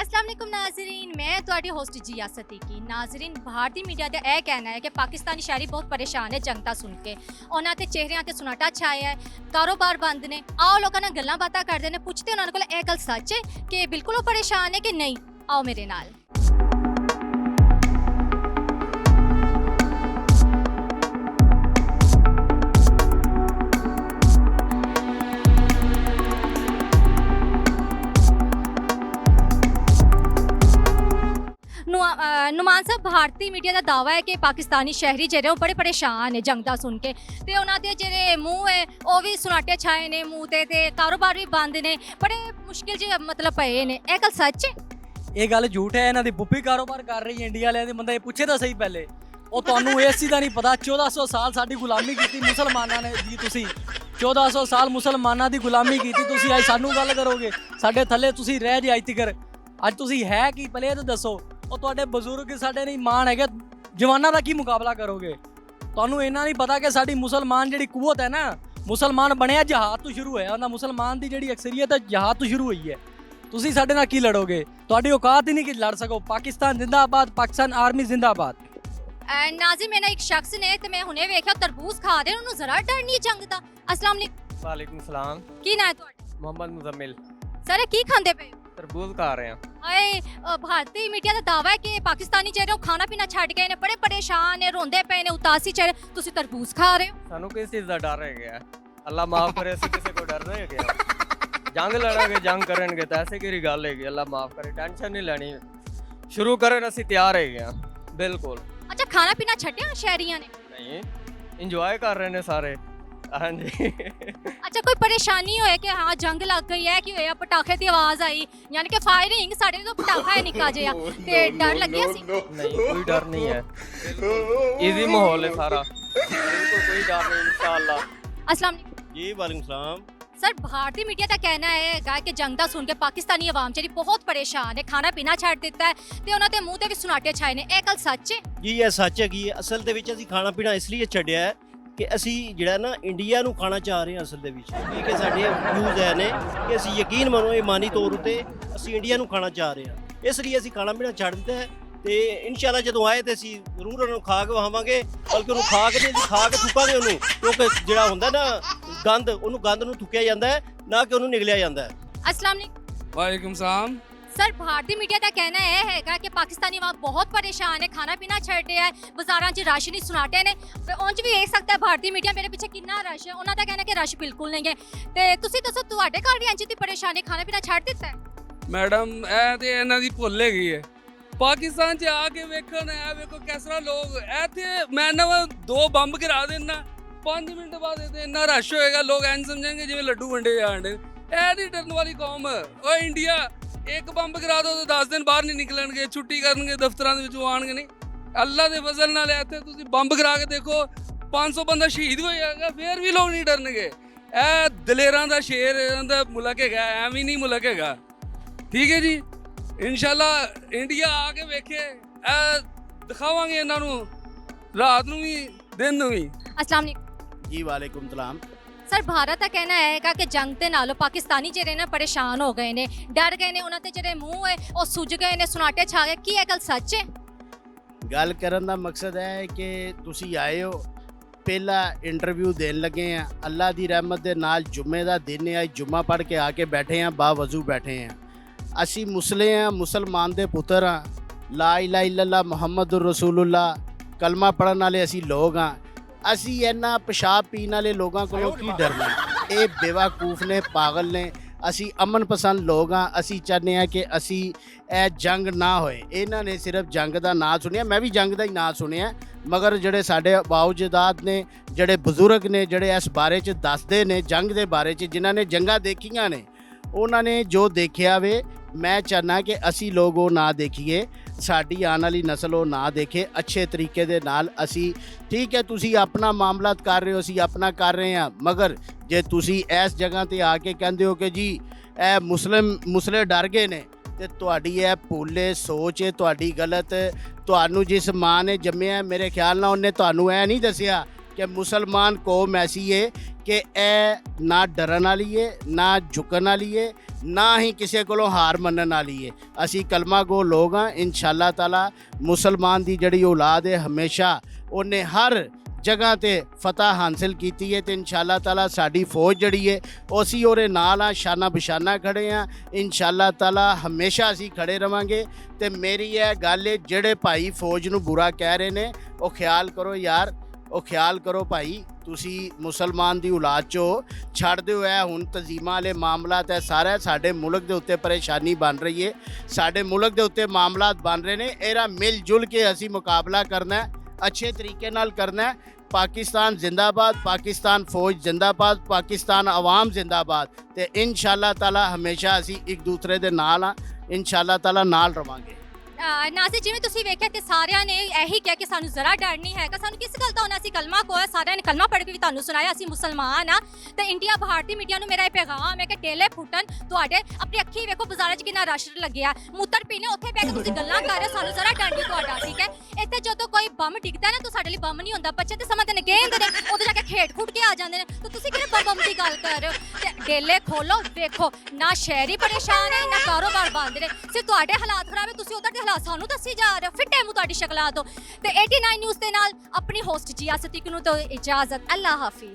अस्सलाम वालेकुम नाजरीन, मैं ਤੁਹਾਡੀ ਹੋਸਟ जिया सदीकी। नाजरीन, भारतीय मीडिया ਦਾ ਇਹ ਕਹਿਣਾ ਹੈ ਕਿ ਪਾਕਿਸਤਾਨੀ ਸ਼ਹਿਰੀ ਬਹੁਤ ਪਰੇਸ਼ਾਨ ਹੈ ਜਨਤਾ ਸੁਣ ਕੇ। ਉਹਨਾਂ ਦੇ ਚਿਹਰਿਆਂ ਤੇ ਸੁਨਾਟਾ ਛਾਇਆ ਹੈ, ਕਾਰੋਬਾਰ ਬੰਦ ਨੇ। ਆਓ ਲੋਕਾਂ ਨਾਲ ਗੱਲਾਂ ਬਾਤਾਂ ਕਰਦੇ ਨੇ, ਪੁੱਛਦੇ ਉਹਨਾਂ ਕੋਲ ਇਹ ਗੱਲ ਸੱਚ ਹੈ ਕਿ ਬਿਲਕੁਲ ਉਹ ਪਰੇਸ਼ਾਨ ਹੈ ਕਿ ਨਹੀਂ। ਆਓ ਮੇਰੇ ਨਾਲ। नुमान साहब, भारतीय मीडिया का दावा है कि पाकिस्तानी शहरी ਜਿਹੜੇ ਉਹ ਬੜੇ ਪਰੇਸ਼ਾਨ ਨੇ ਜੰਗ ਦਾ ਸੁਣ ਕੇ ਤੇ ਉਹਨਾਂ ਦੇ ਜਿਹੜੇ ਮੂੰਹ ਹੈ ਉਹ ਵੀ ਸੁਨਾਟੇ ਛਾਏ ਨੇ ਮੂੰਹ ਤੇ ਕਾਰੋਬਾਰ ਵੀ ਬੰਦ ਨੇ, ਬੜੇ ਮੁਸ਼ਕਿਲ ਜਿਹੇ ਮਤਲਬ ਪਏ ਨੇ। ਇਹ ਗੱਲ ਸੱਚ ਹੈ? ਇਹ ਗੱਲ ਝੂਠ ਹੈ। ਇਹਨਾਂ ਦੀ ਬੁੱਪੀ ਕਾਰੋਬਾਰ ਕਰ ਰਹੀ ਹੈ ਇੰਡੀਆ ਵਾਲਿਆਂ ਦੇ। ਬੰਦਾ ਇਹ ਪੁੱਛੇ ਤਾਂ ਸਹੀ ਪਹਿਲੇ। ਉਹ ਤੁਹਾਨੂੰ ਇਸ ਚੀਜ਼ ਦਾ ਨਹੀਂ ਪਤਾ 1400 ਸਾਲ ਸਾਡੀ ਗੁਲਾਮੀ ਕੀਤੀ ਮੁਸਲਮਾਨਾਂ ਨੇ ਜੀ। ਤੁਸੀਂ 1400 ਸਾਲ ਮੁਸਲਮਾਨਾਂ ਦੀ ਗੁਲਾਮੀ ਕੀਤੀ, ਤੁਸੀਂ ਅੱਜ ਸਾਨੂੰ ਗੱਲ ਕਰੋਗੇ? ਸਾਡੇ ਥੱਲੇ ਤੁਸੀਂ ਰਹਿ ਜੇ ਅੱਜ ਤੱਕ। ਅੱਜ ਤੁਸੀਂ ਹੈ ਕੀ ਪਹਿਲੇ ਇਹ ਤਾਂ ਦੱਸੋ। ਉਹ ਤੁਹਾਡੇ ਬਜ਼ੁਰਗ ਸਾਡੇ ਨਹੀਂ ਮਾਣ ਹੈਗੇ, ਜਵਾਨਾਂ ਦਾ ਕੀ ਮੁਕਾਬਲਾ ਕਰੋਗੇ? ਤੁਹਾਨੂੰ ਇਹਨਾਂ ਨਹੀਂ ਪਤਾ ਕਿ ਸਾਡੀ ਮੁਸਲਮਾਨ ਜਿਹੜੀ ਕੂਵਤ ਹੈ ਨਾ, ਮੁਸਲਮਾਨ ਬਣਿਆ ਜਹਾਦ ਤੋਂ ਸ਼ੁਰੂ ਹੋਇਆ। ਉਹਨਾਂ ਮੁਸਲਮਾਨ ਦੀ ਜਿਹੜੀ ਅਕਸਰੀਅਤ ਹੈ ਜਹਾਦ ਤੋਂ ਸ਼ੁਰੂ ਹੋਈ ਹੈ। ਤੁਸੀਂ ਸਾਡੇ ਨਾਲ ਕੀ ਲੜੋਗੇ? ਤੁਹਾਡੀ ਔਕਾਤ ਹੀ ਨਹੀਂ ਕਿ ਲੜ ਸਕੋ। ਪਾਕਿਸਤਾਨ ਜ਼ਿੰਦਾਬਾਦ, ਪਾਕਿਸਤਾਨ ਆਰਮੀ ਜ਼ਿੰਦਾਬਾਦ। ਨਾਜ਼ਿਮ, ਮੇਰਾ ਇੱਕ ਸ਼ਖਸ ਨੇ ਤੇ ਮੈਂ ਹੁਣੇ ਵੇਖਿਆ ਤਰਬੂਜ਼ ਖਾ ਰਹੇ, ਉਹਨੂੰ ਜ਼ਰਾ ਡਰ ਨਹੀਂ ਜੰਗ ਦਾ। अस्सलाम वालेकुम। वालेकुम सलाम। ਕੀ ਨਾਂ ਹੈ ਤੁਹਾਡਾ? मोहम्मद मुजम्मिल। ਸਰ, ਇਹ ਕੀ ਖਾਂਦੇ ਪਏ ਹੋ? तरबूज खा रहे हैं। ਆਏ ਭਾਰਤੀ ਮੀਡੀਆ ਦਾ ਦਾਵਾ ਹੈ ਕਿ ਪਾਕਿਸਤਾਨੀ ਜਿਹੜੇ ਉਹ ਖਾਣਾ ਪੀਣਾ ਛੱਡ ਗਏ ਨੇ, ਬੜੇ ਪਰੇਸ਼ਾਨ ਨੇ, ਰੋਂਦੇ ਪਏ ਨੇ, ਉਦਾਸੀ ਚਿਹਰੇ। ਤੁਸੀਂ ਤਰਬੂਜ਼ ਖਾ ਰਹੇ ਹੋ? सानू किस चीज़ का डर है गया? अल्लाह माफ करे, असी किसी को डर नहीं है गया। जंग लड़ांगे, जंग करेंगे तो ऐसे की गल है। अल्लाह माफ करे, टेंशन नहीं लेनी। शुरू करें, असी तैयार है गया बिल्कुल। ਅੱਛਾ, ਖਾਣਾ ਪੀਣਾ ਛੱਡਿਆ ਸ਼ਹਿਰੀਆਂ ਨੇ? नहीं, इंजॉय कर रहे हैं सारे। हाँ जी। ਅੱਛਾ, ਕੋਈ ਪਰੇਸ਼ਾਨੀ ਹੋਏ ਕਿ ਹਾਂ ਜੰਗ ਲੱਗ ਗਈ ਹੈ, ਕਿ ਹੋਇਆ ਪਟਾਖੇ ਦੀ ਆਵਾਜ਼ ਆਈ, ਯਾਨੀ ਕਿ ਫਾਇਰਿੰਗ? ਸਾਡੇ ਤੋਂ ਪਟਾਖਾ ਹੈ ਨਿੱਕਾ ਜਿਹਾ ਤੇ ਡਰ ਲੱਗਿਆ ਸੀ? नहीं, कोई डर नहीं है। इजी माहौल है सारा, बिल्कुल कोई डर नहीं इंशाअल्लाह। अस्सलाम वालेकुम। जी वालेकुम सलाम। सर, भारतीय मीडिया का कहना है कि जंग ਦਾ ਸੁਣ ਕੇ ਪਾਕਿਸਤਾਨੀ ਆਵਾਮ ਜਿਹੜੀ ਬਹੁਤ ਪਰੇਸ਼ਾਨ ਹੈ, ਖਾਣਾ ਪੀਣਾ ਛੱਡ ਦਿੱਤਾ ਹੈ ਤੇ ਉਹਨਾਂ ਦੇ ਮੂੰਹ ਤੇ ਵੀ ਸੁਨਾਟੇ ਛਾਏ ਨੇ। ਇਹ ਗੱਲ ਸੱਚ ਹੈ? ਜੀ ਇਹ ਸੱਚ ਹੈਗੀ ਹੈ। ਅਸਲ ਦੇ ਵਿੱਚ ਅਸੀਂ ਖਾਣਾ ਪੀਣਾ ਇਸ ਲਈ ਛੱਡਿਆ ਹੈ ਕਿ ਅਸੀਂ ਜਿਹੜਾ ਨਾ ਇੰਡੀਆ ਨੂੰ ਖਾਣਾ ਚਾਹ ਰਹੇ ਹਾਂ ਅਸਲ ਦੇ ਵਿੱਚ। ਕਿਉਂਕਿ ਸਾਡੇ ਵਿਊਜ਼ ਹੈ ਨੇ ਕਿ ਅਸੀਂ ਯਕੀਨ ਮੰਨੋ ਇਮਾਨੀ ਤੌਰ ਉਤੇ ਅਸੀਂ ਇੰਡੀਆ ਨੂੰ ਖਾਣਾ ਚਾਹ ਰਹੇ ਹਾਂ, ਇਸ ਲਈ ਅਸੀਂ ਖਾਣਾ ਪੀਣਾ ਛੱਡ ਦਿੱਤਾ ਹੈ। ਤੇ ਇਨਸ਼ਾਅੱਲਾ ਜਦੋਂ ਆਏ ਤੇ ਅਸੀਂ ਜ਼ਰੂਰ ਉਹਨੂੰ ਖਾ ਕੇ ਵਹਾਵਾਂਗੇ, ਬਲਕਿ ਉਹਨੂੰ ਖਾ ਕੇ ਨਹੀਂ, ਖਾ ਕੇ ਥੁੱਕਾਂਗੇ ਉਹਨੂੰ। ਕਿਉਂਕਿ ਜਿਹੜਾ ਹੁੰਦਾ ਨਾ ਗੰਦ, ਉਹਨੂੰ ਗੰਦ ਨੂੰ ਥੁੱਕਿਆ ਜਾਂਦਾ ਹੈ, ਨਾ ਕਿ ਉਹਨੂੰ ਨਿਗਲਿਆ ਜਾਂਦਾ ਹੈ। अस्सलाम वालेकुम। वालेकुम सलाम। सर, भारतीय मीडिया का कहना यह है कि पाकिस्तानी आवाम बहुत परेशान है, खाना पीना छड़ रहा है, बाजारां 'ਚ रश नहीं सुनाटे ने। ਉਂਝ ਵੀ ਵੇਖ ਸਕਦਾ ਭਾਰਤੀ ਮੀਡੀਆ ਮੇਰੇ ਪਿੱਛੇ ਕਿੰਨਾ ਰਸ਼ ਹੈ। ਉਹਨਾਂ ਦਾ ਕਹਿਣਾ ਕਿ ਰਸ਼ ਬਿਲਕੁਲ ਨਹੀਂ ਹੈ। ਤੇ ਤੁਸੀਂ ਦੱਸੋ, ਤੁਹਾਡੇ ਘਰ ਵੀ ਇੰਜ ਦੀ ਪਰੇਸ਼ਾਨੀ, ਖਾਣਾ ਪੀਣਾ ਛੱਡ ਦਿੱਤਾ ਹੈ? ਮੈਡਮ, ਇਹ ਤੇ ਇਹਨਾਂ ਦੀ ਭੁੱਲ ਹੈਗੀ ਹੈ। ਪਾਕਿਸਤਾਨ 'ਚ ਆ ਕੇ ਵੇਖਣ, ਇਹ ਵੇਖੋ ਕਿਸ ਤਰ੍ਹਾਂ ਲੋਕ ਇੱਥੇ। ਮੈਂ ਨਾ 2 ਬੰਬ ਗਿਰਾ ਦੇਣਾ, 5 ਮਿੰਟ ਬਾਅਦ ਇਹਦੇ ਇੰਨਾ ਰਸ਼ ਹੋਏਗਾ, ਲੋਕ ਇੰਝ ਸਮਝਣਗੇ ਜਿਵੇਂ ਲੱਡੂ ਵੰਡੇ ਜਾਣ ਡੇ। ਇਹ ਨਹੀਂ ਡਰਨ ਵਾਲੀ ਕੌਮ। ਓਏ ਇੰਡੀਆ, ਇੱਕ ਬੰਬ ਗਿਰਾ ਦੋ ਤਾਂ 10 ਦਿਨ ਬਾਹਰ ਨਹੀਂ ਨਿਕਲਣਗੇ, ਛੁੱਟੀ ਕਰਨਗੇ, ਦਫ਼ਤਰਾਂ ਦੇ ਵਿੱਚੋਂ ਆਉਣਗੇ ਨਹੀਂ। ਅੱਲਾ ਦੇ ਫਜ਼ਲ ਨਾਲ ਇੱਥੇ ਤੁਸੀਂ ਬੰਬ ਗਿਰਾ ਕੇ ਦੇਖੋ, 500 ਬੰਦਾ ਸ਼ਹੀਦ ਹੋ ਜਾਏਗਾ, ਫਿਰ ਵੀ ਲੋਕ ਨਹੀਂ ਡਰਨਗੇ। ਇਹ ਦਲੇਰਾਂ ਦਾ ਸ਼ੇਰ, ਇਹਨਾਂ ਦਾ ਮੁਲਕ ਹੈਗਾ, ਐਵੇਂ ਨਹੀਂ ਮੁਲਕ ਹੈਗਾ। ਠੀਕ ਹੈ ਜੀ, ਇਨਸ਼ਾਅੱਲਾ ਇੰਡੀਆ ਆ ਕੇ ਵੇਖੇ, ਇਹ ਦਿਖਾਵਾਂਗੇ ਇਹਨਾਂ ਨੂੰ, ਰਾਤ ਨੂੰ ਵੀ ਦਿਨ ਨੂੰ ਵੀ। अस्सलाम वालेकुम। ਜੀ ਵਾਲੇਕੁਮ ਸਲਾਮ। ਸਰ, ਭਾਰਤ ਦਾ ਕਹਿਣਾ ਹੈ ਕਿ ਜੰਗ ਦੇ ਨਾਲੋਂ ਪਾਕਿਸਤਾਨੀ ਜਿਹੜੇ ਨੇ ਪਰੇਸ਼ਾਨ ਹੋ ਗਏ ਨੇ, ਡਰ ਗਏ ਨੇ, ਉਹਨਾਂ ਦੇ ਜਿਹੜੇ ਮੂੰਹ ਹੈ ਉਹ ਸੁੱਜ ਗਏ ਨੇ, ਸੁਨਾਟੇ ਛਾ ਗਏ। ਕੀ ਇਹ ਗੱਲ ਸੱਚ ਹੈ? ਗੱਲ ਕਰਨ ਦਾ ਮਕਸਦ ਹੈ ਕਿ ਤੁਸੀਂ ਆਏ ਹੋ, ਪਹਿਲਾ ਇੰਟਰਵਿਊ ਦੇਣ ਲੱਗੇ ਆ। ਅੱਲਾ ਦੀ ਰਹਿਮਤ ਦੇ ਨਾਲ ਜੁਮੇ ਦਾ ਦਿਨ ਹੈ, ਜੁਮਾ ਪੜ੍ਹ ਕੇ ਆ ਕੇ ਬੈਠੇ ਆ, ਬਾਵਜ਼ੂ ਬੈਠੇ ਆ। ਅਸੀਂ ਮੁਸਲੇ ਆ, ਮੁਸਲਮਾਨ ਦੇ ਪੁੱਤਰ ਆ। ਲਾ ਇਲਾਹਾ ਇਲੱਲਾ ਮੁਹੰਮਦੁਰ ਰਸੂਲੁੱਲਾ ਕਲਮਾ ਪੜ੍ਹਨ ਵਾਲੇ ਅਸੀਂ ਲੋਕ ਆ। ਅਸੀਂ ਇਹਨਾਂ ਪਿਸ਼ਾਬ ਪੀਣ ਵਾਲੇ ਲੋਕਾਂ ਕੋਲੋਂ ਕੀ ਡਰਨਾ? ਇਹ ਬੇਵਕੂਫ ਨੇ, ਪਾਗਲ ਨੇ। ਅਸੀਂ ਅਮਨ ਪਸੰਦ ਲੋਕ ਆ। ਅਸੀਂ ਚਾਹੁੰਦੇ ਆ ਕਿ ਅਸੀਂ ਇਹ ਜੰਗ ਨਾ ਹੋਏ। ਇਹਨਾਂ ਨੇ ਸਿਰਫ ਜੰਗ ਦਾ ਨਾਂ ਸੁਣਿਆ, ਮੈਂ ਵੀ ਜੰਗ ਦਾ ਹੀ ਨਾਂ ਸੁਣਿਆ, ਮਗਰ ਜਿਹੜੇ ਸਾਡੇ ਬਾਉਜਦਾਦ ਨੇ, ਜਿਹੜੇ ਬਜ਼ੁਰਗ ਨੇ, ਜਿਹੜੇ ਇਸ ਬਾਰੇ 'ਚ ਦੱਸਦੇ ਨੇ ਜੰਗ ਦੇ ਬਾਰੇ 'ਚ, ਜਿਨ੍ਹਾਂ ਨੇ ਜੰਗਾਂ ਦੇਖੀਆਂ ਨੇ, ਉਹਨਾਂ ਨੇ ਜੋ ਦੇਖਿਆ ਵੇ, ਮੈਂ ਚਾਹੁੰਦਾ ਕਿ ਅਸੀਂ ਲੋਕ ਉਹ ਨਾ ਦੇਖੀਏ, ਸਾਡੀ ਆਉਣ ਵਾਲੀ ਨਸਲ ਉਹ ਨਾ ਦੇਖੇ। ਅੱਛੇ ਤਰੀਕੇ ਦੇ ਨਾਲ ਅਸੀਂ, ਠੀਕ ਹੈ, ਤੁਸੀਂ ਆਪਣਾ ਮਾਮਲਾਤ ਕਰ ਰਹੇ ਹੋ, ਅਸੀਂ ਆਪਣਾ ਕਰ ਰਹੇ ਹਾਂ, ਮਗਰ ਜੇ ਤੁਸੀਂ ਇਸ ਜਗ੍ਹਾ 'ਤੇ ਆ ਕੇ ਕਹਿੰਦੇ ਹੋ ਕਿ ਜੀ ਇਹ ਮੁਸਲੇ ਡਰ ਗਏ ਨੇ, ਤੇ ਤੁਹਾਡੀ ਇਹ ਭੁੱਲੇ ਸੋਚ ਹੈ, ਤੁਹਾਡੀ ਗਲਤ। ਤੁਹਾਨੂੰ ਜਿਸ ਮਾਂ ਨੇ ਜੰਮਿਆ, ਮੇਰੇ ਖਿਆਲ ਨਾਲ ਉਹਨੇ ਤੁਹਾਨੂੰ ਇਹ ਨਹੀਂ ਦੱਸਿਆ ਕਿ ਮੁਸਲਮਾਨ ਕੌਮ ਐਸੀ ਹੈ ਕਿ ਇਹ ਨਾ ਡਰਨ ਵਾਲੀ ਹੈ, ਨਾ ਝੁਕਣ ਵਾਲੀ ਹੈ, ਨਾ ਹੀ ਕਿਸੇ ਕੋਲੋਂ ਹਾਰ ਮੰਨਣ ਵਾਲੀ ਹੈ। ਅਸੀਂ ਕਲਮਾ ਗੋ ਲੋਕ ਹਾਂ। ਇਨਸ਼ਾਅੱਲਾ ਤਾਲਾ ਮੁਸਲਮਾਨ ਦੀ ਜਿਹੜੀ ਔਲਾਦ ਹੈ ਹਮੇਸ਼ਾ ਉਹਨੇ ਹਰ ਜਗ੍ਹਾ ਤੇ ਫਤਹ ਹਾਸਲ ਕੀਤੀ ਹੈ ਤੇ ਇਨਸ਼ਾਅੱਲਾ ਤਾਲਾ ਸਾਡੀ ਫੌਜ ਜਿਹੜੀ ਹੈ ਉਹ ਅਸੀਂ ਉਹਦੇ ਨਾਲ ਆ, ਸ਼ਾਨਾ ਬਿਸ਼ਾਨਾ ਖੜੇ ਆ। ਇਨਸ਼ਾਅੱਲਾ ਤਾਲਾ ਹਮੇਸ਼ਾ ਅਸੀਂ ਖੜੇ ਰਵਾਂਗੇ। ਤੇ ਮੇਰੀ ਇਹ ਗੱਲ ਹੈ, ਜਿਹੜੇ ਭਾਈ ਫੌਜ ਨੂੰ ਬੁਰਾ ਕਹਿ ਰਹੇ ਨੇ ਉਹ ਖਿਆਲ ਕਰੋ ਯਾਰ, ਉਹ ਖਿਆਲ ਕਰੋ ਭਾਈ, ਤੁਸੀਂ ਮੁਸਲਮਾਨ ਦੀ ਔਲਾਦ ਚੋਂ ਛੱਡ ਦਿਓ। ਹੈ ਹੁਣ ਤਜ਼ੀਮਾਂ ਵਾਲੇ ਮਾਮਲਾਤ ਹੈ ਸਾਰਾ ਸਾਡੇ ਮੁਲਕ ਦੇ ਉੱਤੇ ਪਰੇਸ਼ਾਨੀ ਬਣ ਰਹੀ ਹੈ, ਸਾਡੇ ਮੁਲਕ ਦੇ ਉੱਤੇ ਮਾਮਲਾਤ ਬਣ ਰਹੇ ਨੇ। ਇਹਦਾ ਮਿਲ ਜੁਲ ਕੇ ਅਸੀਂ ਮੁਕਾਬਲਾ ਕਰਨਾ ਹੈ, ਅੱਛੇ ਤਰੀਕੇ ਨਾਲ ਕਰਨਾ ਹੈ। ਪਾਕਿਸਤਾਨ ਜ਼ਿੰਦਾਬਾਦ, ਪਾਕਿਸਤਾਨ ਫੌਜ ਜ਼ਿੰਦਾਬਾਦ, ਪਾਕਿਸਤਾਨ ਆਵਾਮ ਜ਼ਿੰਦਾਬਾਦ। ਤੇ ਇਨਸ਼ਾਅੱਲਾ ਤਾਲਾ ਹਮੇਸ਼ਾ ਅਸੀਂ ਇੱਕ ਦੂਸਰੇ ਦੇ ਨਾਲ ਆ, ਇਨਸ਼ਾਅੱਲਾ ਤਾਲਾ ਨਾਲ ਰਵਾਂਗੇ। ਨਾਜ਼ਰ, ਜਿਵੇਂ ਤੁਸੀਂ ਵੇਖਿਆ ਕਿ ਸਾਰਿਆਂ ਨੇ ਇਹੀ ਕਿਹਾ ਕਿ ਸਾਨੂੰ ਜ਼ਰਾ ਡਰ ਨਹੀਂ ਹੈਗਾ। ਸਾਨੂੰ ਕਿਸ ਗੱਲ ਦਾ ਹੋਣਾ, ਅਸੀਂ ਕਲਮਾ ਕੋਇਆ, ਸਾਰਿਆਂ ਨੇ ਕਲਮਾ ਪੜ੍ਹ ਕੇ ਵੀ ਤੁਹਾਨੂੰ ਸੁਣਾਇਆ ਅਸੀਂ ਮੁਸਲਮਾਨ ਆ। ਤੇ ਇੰਡੀਆ ਭਾਰਤੀ ਮੀਡੀਆ ਨੂੰ ਮੇਰਾ ਇਹ ਪੈਗਾਮ ਹੈ ਕਿ ਟੇਲੇ ਫੁੱਟਣ ਤੁਹਾਡੇ, ਆਪਣੀ ਅੱਖੀ ਵੇਖੋ ਬਾਜ਼ਾਰਾਂ 'ਚ ਕਿੰਨਾ ਰਸ਼ ਲੱਗਿਆ, ਮੂਤਰ ਪੀਣੇ ਉੱਥੇ ਬਹਿ ਕੇ ਤੁਸੀਂ ਗੱਲਾਂ ਕਰ ਰਹੇ ਹੋ, ਸਾਨੂੰ ਜ਼ਰਾ ਡਰ ਨਹੀਂ ਤੁਹਾਡਾ, ਠੀਕ ਹੈ। ਇੱਥੇ ਜਦੋਂ ਕੋਈ ਬੰਮ ਡਿੱਗਦਾ ਨਾ ਤਾਂ ਸਾਡੇ ਲਈ ਬੰਮ ਨਹੀਂ ਹੁੰਦਾ, ਬੱਚੇ ਤੇ ਸਮਝਦੇ ਨੇ ਗੇਂਦ ਨੇ, ਉਦੋਂ ਜਾ ਕੇ ਖੇਡ ਖੁੱਟ ਕੇ ਆ ਜਾਂਦੇ ਨੇ। ਤਾਂ ਤੁਸੀਂ ਕਿਹੜੇ ਬੰਮ ਦੀ ਗੱਲ ਕਰ ਰਹੇ ਹੋ? ਤੇ ਡੇਲੇ ਖੋਲੋ, ਵੇਖੋ ਨਾ ਸ਼ਹਿਰੀ ਪਰੇਸ਼ਾਨ ਹੈ ਨਾ ਕਾਰੋਬਾਰ ਬੰਦ ਨੇ, ਸਿਰਫ ਤੁਹਾਡੇ ਹਾਲਾਤ ਖਰਾਬ ਹੈ, ਤੁਸੀਂ ਉਧਰ ਦੇ ਹਾਲਾਤ ਸਾਨੂੰ ਦੱਸੀ ਜਾ ਰਹੇ ਹੋ। ਫਿੱਟੇ ਮੂੰਹ ਤੁਹਾਡੀ ਸ਼ਕਲਾਂ ਤੋਂ। ਤੇ 89 ਨਿਊਜ਼ ਦੇ ਨਾਲ ਆਪਣੀ ਹੋਸਟ ਜਿਆ ਸਦੀਕ ਨੂੰ ਤੋਂ ਇਜਾਜ਼ਤ। ਅੱਲਾ ਹਾਫਿਜ਼।